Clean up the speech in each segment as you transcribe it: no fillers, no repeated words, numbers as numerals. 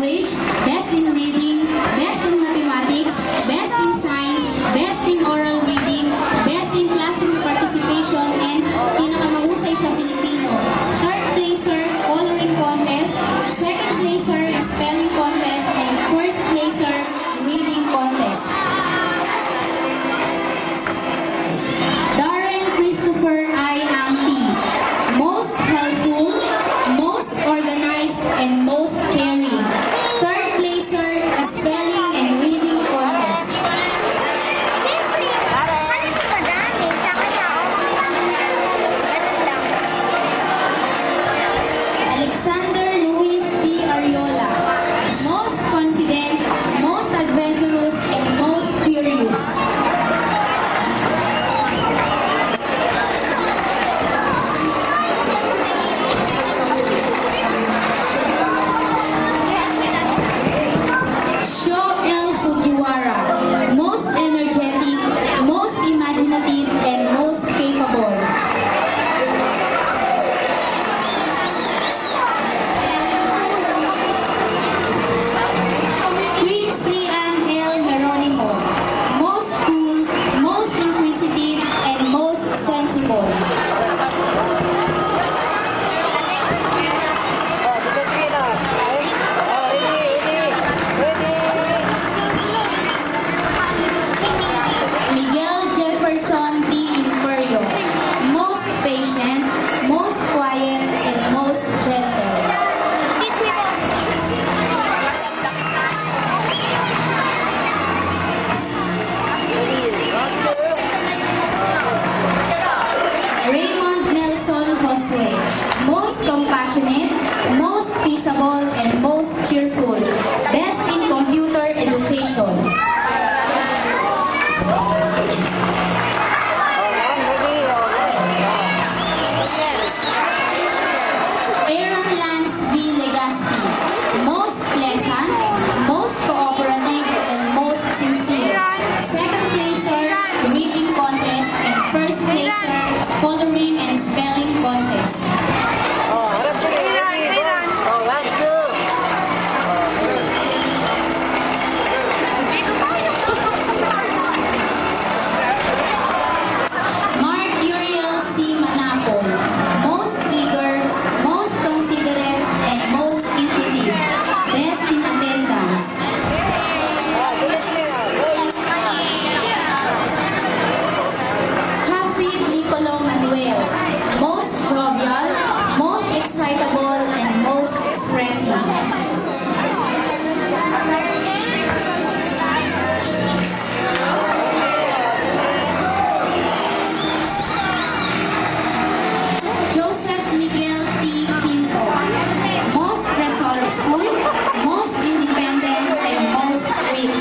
language, best in reading, best in mathematics, best in science, best in oral reading, best in classroom participation, and pinakamahusay sa Filipino. Third placer, coloring contest, second placer, spelling contest, and first placer, reading contest. Darren Christopher I. Amti, most helpful, most organized, and most caring. Third placer, spelling and reading contest. Alexander Luis D. Ariola, most confident, most adventurous, and most curious. Sho L. Fujiwara, most energetic, most imaginative, and most capable. Prinsley Ann L. Geronimo, most cool, most inquisitive, and most sensible. Miguel Jefferson D. Imperio, most patient, most quiet, and most gentle. Raymond Nelson Josue, most compassionate, most peaceable, and most cheerful. Best in computer education. Aaron Lance V. Legaspi, most pleasant, most cooperative, and most sincere. Second placer, reading contest, and first placer, coloring and spelling contest. Mark Uriel C. Manapol, most eager, most considerate, and most intuitive. Best in attendance. Hafid Nicolo Manuel, most jovial, most excitable, and most expressive. Joseph Miguel T. Quinto, most resourceful, most independent, and most quick.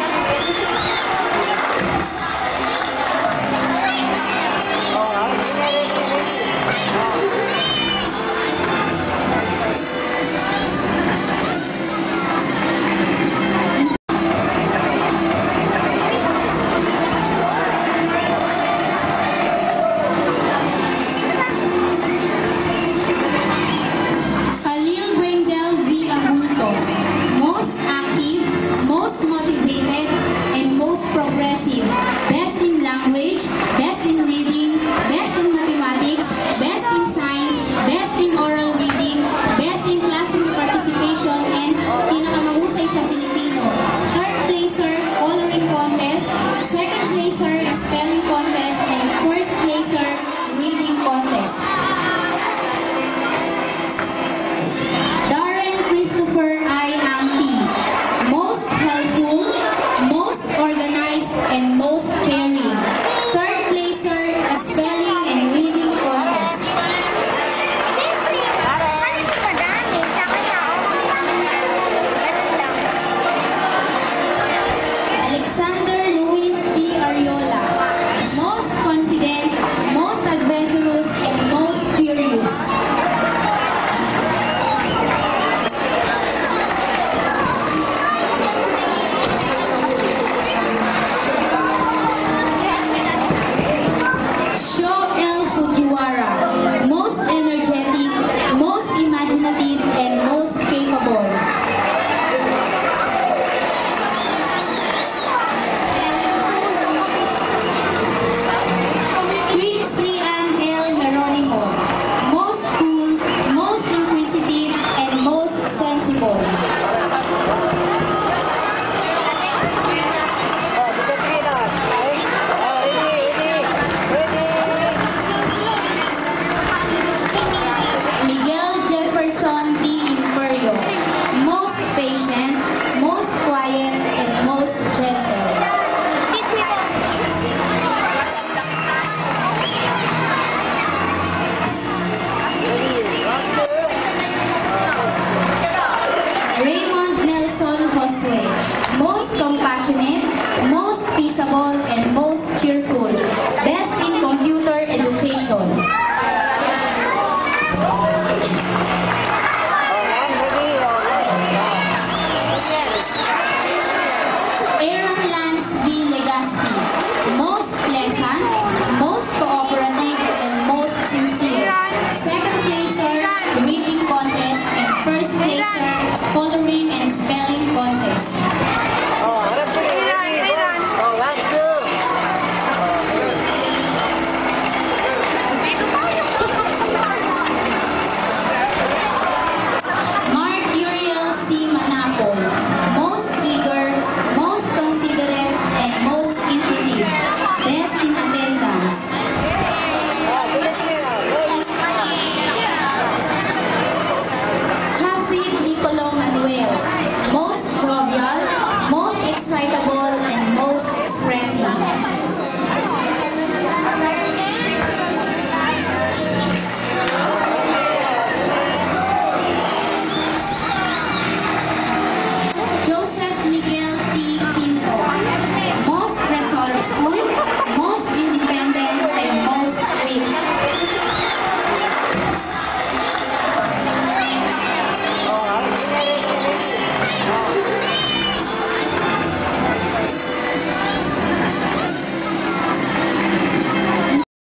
recitable